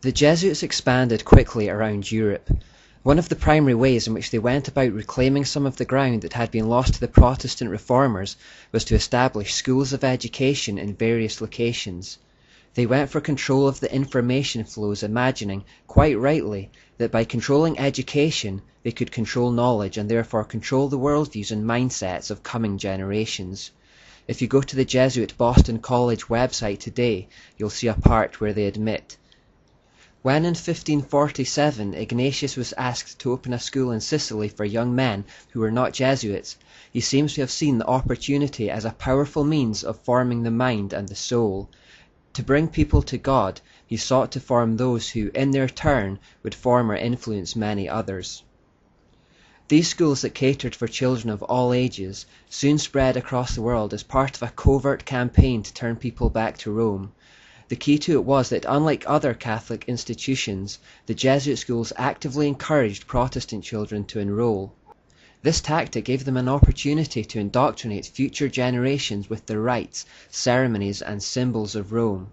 The Jesuits expanded quickly around Europe. One of the primary ways in which they went about reclaiming some of the ground that had been lost to the Protestant reformers was to establish schools of education in various locations. They went for control of the information flows, imagining, quite rightly, that by controlling education they could control knowledge and therefore control the worldviews and mindsets of coming generations. If you go to the Jesuit Boston College website today, you'll see a part where they admit, when in 1547 Ignatius was asked to open a school in Sicily for young men who were not Jesuits, he seems to have seen the opportunity as a powerful means of forming the mind and the soul. To bring people to God, he sought to form those who, in their turn, would form or influence many others. These schools that catered for children of all ages soon spread across the world as part of a covert campaign to turn people back to Rome. The key to it was that, unlike other Catholic institutions, the Jesuit schools actively encouraged Protestant children to enroll. This tactic gave them an opportunity to indoctrinate future generations with the rites, ceremonies, and symbols of Rome.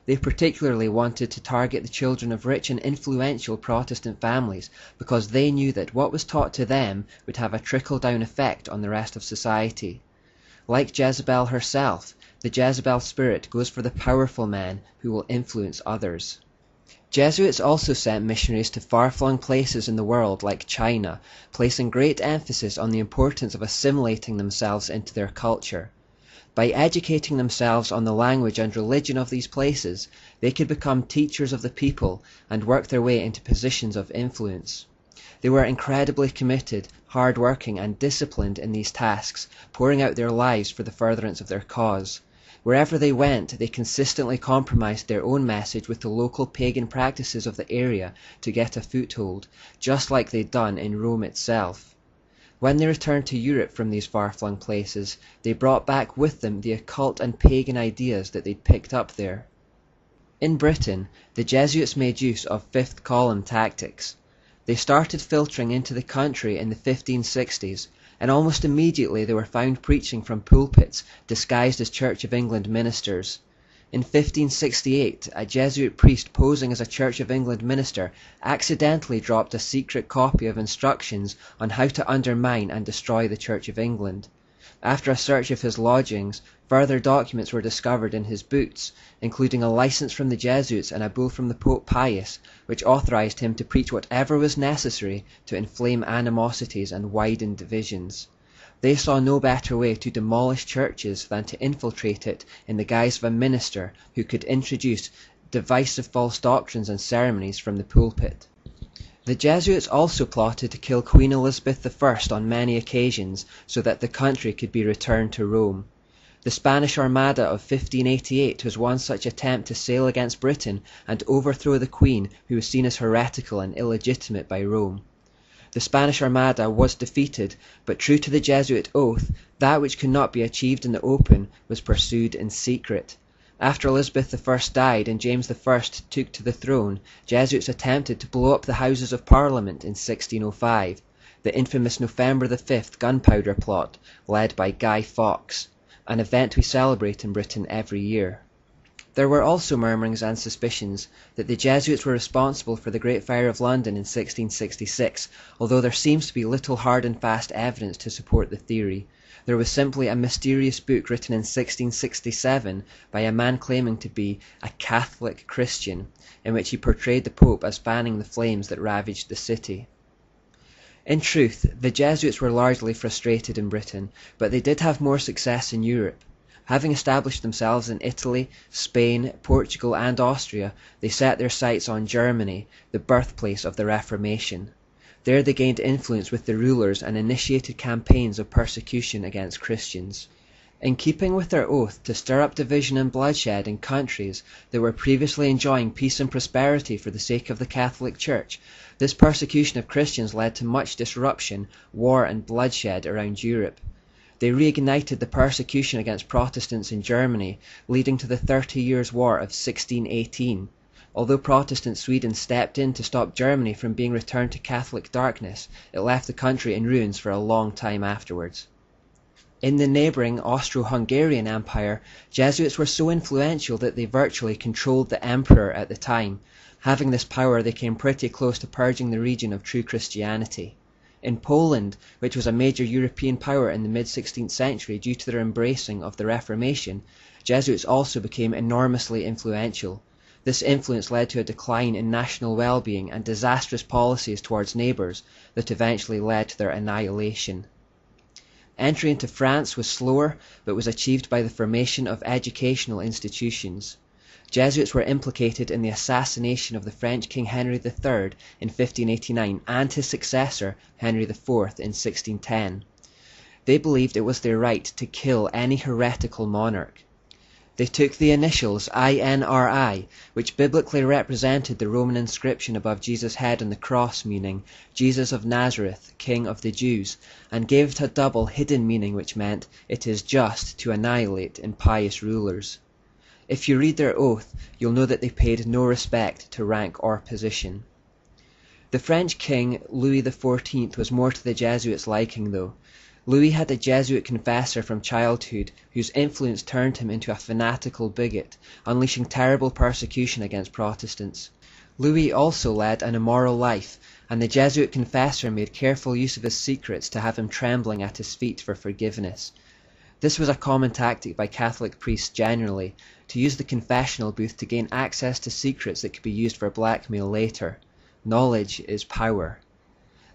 They particularly wanted to target the children of rich and influential Protestant families because they knew that what was taught to them would have a trickle-down effect on the rest of society. Like Jezebel herself, the Jezebel spirit goes for the powerful men who will influence others. Jesuits also sent missionaries to far-flung places in the world like China, placing great emphasis on the importance of assimilating themselves into their culture. By educating themselves on the language and religion of these places, they could become teachers of the people and work their way into positions of influence. They were incredibly committed, hard-working, and disciplined in these tasks, pouring out their lives for the furtherance of their cause. Wherever they went, they consistently compromised their own message with the local pagan practices of the area to get a foothold, just like they'd done in Rome itself. When they returned to Europe from these far-flung places, they brought back with them the occult and pagan ideas that they'd picked up there. In Britain, the Jesuits made use of fifth column tactics. They started filtering into the country in the 1560s, and almost immediately they were found preaching from pulpits disguised as Church of England ministers. In 1568, a Jesuit priest posing as a Church of England minister accidentally dropped a secret copy of instructions on how to undermine and destroy the Church of England. After a search of his lodgings, further documents were discovered in his boots, including a license from the Jesuits and a bull from the Pope Pius, which authorized him to preach whatever was necessary to inflame animosities and widen divisions. They saw no better way to demolish churches than to infiltrate it in the guise of a minister who could introduce divisive false doctrines and ceremonies from the pulpit. The Jesuits also plotted to kill Queen Elizabeth I on many occasions so that the country could be returned to Rome. The Spanish Armada of 1588 was one such attempt to sail against Britain and overthrow the Queen, who was seen as heretical and illegitimate by Rome. The Spanish Armada was defeated, but true to the Jesuit oath, that which could not be achieved in the open was pursued in secret. After Elizabeth I died and James I took to the throne, Jesuits attempted to blow up the Houses of Parliament in 1605, the infamous November the 5th gunpowder plot, led by Guy Fawkes, an event we celebrate in Britain every year. There were also murmurings and suspicions that the Jesuits were responsible for the Great Fire of London in 1666, although there seems to be little hard and fast evidence to support the theory. There was simply a mysterious book written in 1667 by a man claiming to be a Catholic Christian, in which he portrayed the Pope as fanning the flames that ravaged the city. In truth, the Jesuits were largely frustrated in Britain, but they did have more success in Europe. Having established themselves in Italy, Spain, Portugal, and Austria, they set their sights on Germany, the birthplace of the Reformation. There they gained influence with the rulers and initiated campaigns of persecution against Christians. In keeping with their oath to stir up division and bloodshed in countries that were previously enjoying peace and prosperity for the sake of the Catholic Church, this persecution of Christians led to much disruption, war, and bloodshed around Europe. They reignited the persecution against Protestants in Germany, leading to the 30 Years' War of 1618. Although Protestant Sweden stepped in to stop Germany from being returned to Catholic darkness, it left the country in ruins for a long time afterwards. In the neighbouring Austro-Hungarian Empire, Jesuits were so influential that they virtually controlled the emperor at the time. Having this power, they came pretty close to purging the region of true Christianity. In Poland, which was a major European power in the mid-16th century due to their embracing of the Reformation, Jesuits also became enormously influential. This influence led to a decline in national well-being and disastrous policies towards neighbours that eventually led to their annihilation. Entry into France was slower, but was achieved by the formation of educational institutions. Jesuits were implicated in the assassination of the French King Henry III in 1589 and his successor, Henry IV, in 1610. They believed it was their right to kill any heretical monarch. They took the initials INRI, which biblically represented the Roman inscription above Jesus' head on the cross, meaning Jesus of Nazareth, King of the Jews, and gave it a double hidden meaning which meant it is just to annihilate impious rulers. If you read their oath, you'll know that they paid no respect to rank or position. The French king Louis XIV was more to the Jesuits' liking though. Louis had a Jesuit confessor from childhood whose influence turned him into a fanatical bigot, unleashing terrible persecution against Protestants. Louis also led an immoral life, and the Jesuit confessor made careful use of his secrets to have him trembling at his feet for forgiveness. This was a common tactic by Catholic priests generally, to use the confessional booth to gain access to secrets that could be used for blackmail later. Knowledge is power.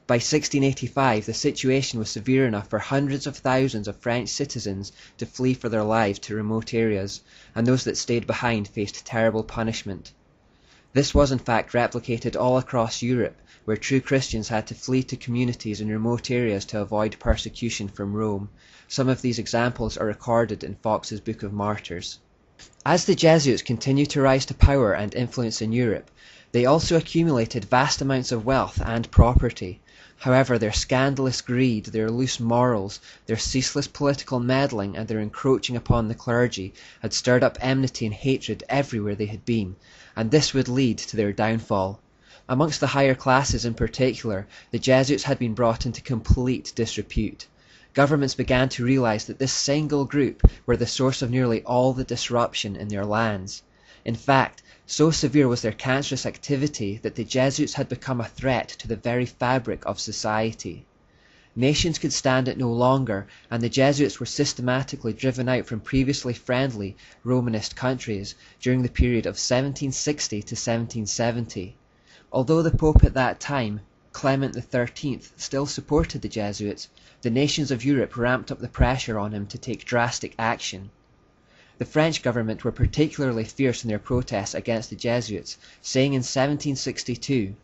By 1685, the situation was severe enough for hundreds of thousands of French citizens to flee for their lives to remote areas, and those that stayed behind faced terrible punishment. This was in fact replicated all across Europe, where true Christians had to flee to communities in remote areas to avoid persecution from Rome. Some of these examples are recorded in Fox's Book of Martyrs. As the Jesuits continued to rise to power and influence in Europe, they also accumulated vast amounts of wealth and property. However, their scandalous greed, their loose morals, their ceaseless political meddling, and their encroaching upon the clergy had stirred up enmity and hatred everywhere they had been, and this would lead to their downfall. Amongst the higher classes in particular, the Jesuits had been brought into complete disrepute. Governments began to realize that this single group were the source of nearly all the disruption in their lands. In fact, so severe was their cancerous activity that the Jesuits had become a threat to the very fabric of society. Nations could stand it no longer, and the Jesuits were systematically driven out from previously friendly Romanist countries during the period of 1760 to 1770. Although the Pope at that time, Clement XIII, still supported the Jesuits, the nations of Europe ramped up the pressure on him to take drastic action. The French government were particularly fierce in their protests against the Jesuits, saying in 1762,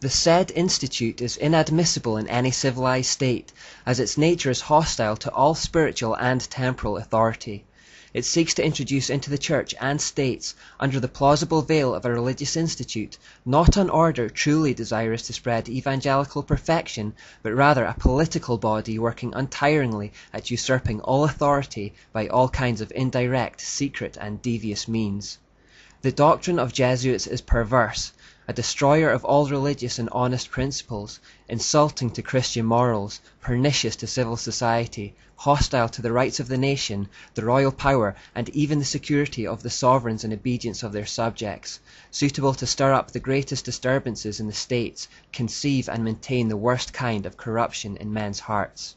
"The said institute is inadmissible in any civilized state, as its nature is hostile to all spiritual and temporal authority. It seeks to introduce into the Church and States, under the plausible veil of a religious institute, not an order truly desirous to spread evangelical perfection, but rather a political body working untiringly at usurping all authority by all kinds of indirect, secret, and devious means. The doctrine of Jesuits is perverse, a destroyer of all religious and honest principles, insulting to Christian morals, pernicious to civil society, hostile to the rights of the nation, the royal power, and even the security of the sovereigns and obedience of their subjects, suitable to stir up the greatest disturbances in the states, conceive and maintain the worst kind of corruption in men's hearts."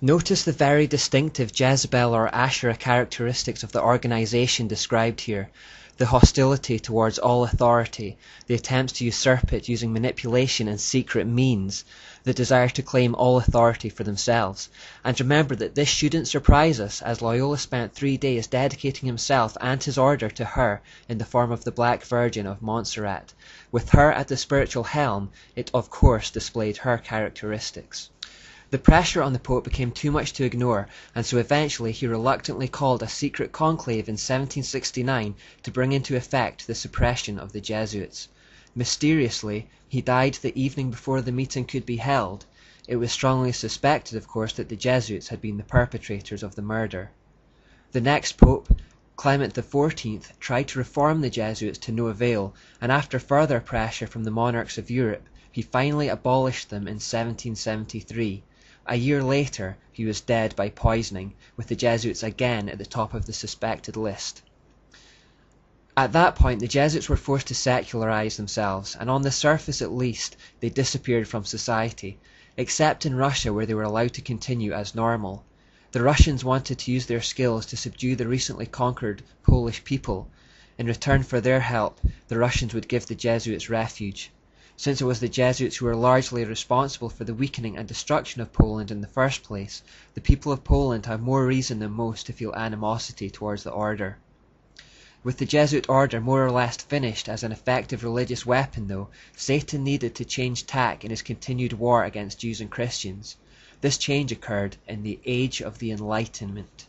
Notice the very distinctive Jezebel or Asherah characteristics of the organization described here. The hostility towards all authority, the attempts to usurp it using manipulation and secret means, the desire to claim all authority for themselves. And remember that this shouldn't surprise us, as Loyola spent 3 days dedicating himself and his order to her in the form of the Black Virgin of Montserrat. With her at the spiritual helm, it of course displayed her characteristics. The pressure on the Pope became too much to ignore, and so eventually he reluctantly called a secret conclave in 1769 to bring into effect the suppression of the Jesuits. Mysteriously, he died the evening before the meeting could be held. It was strongly suspected, of course, that the Jesuits had been the perpetrators of the murder. The next Pope, Clement XIV, tried to reform the Jesuits to no avail, and after further pressure from the monarchs of Europe, he finally abolished them in 1773. A year later, he was dead by poisoning, with the Jesuits again at the top of the suspected list. At that point, the Jesuits were forced to secularize themselves, and on the surface at least, they disappeared from society, except in Russia where they were allowed to continue as normal. The Russians wanted to use their skills to subdue the recently conquered Polish people. In return for their help, the Russians would give the Jesuits refuge. Since it was the Jesuits who were largely responsible for the weakening and destruction of Poland in the first place, the people of Poland have more reason than most to feel animosity towards the order. With the Jesuit order more or less finished as an effective religious weapon, though, Satan needed to change tack in his continued war against Jews and Christians. This change occurred in the Age of the Enlightenment.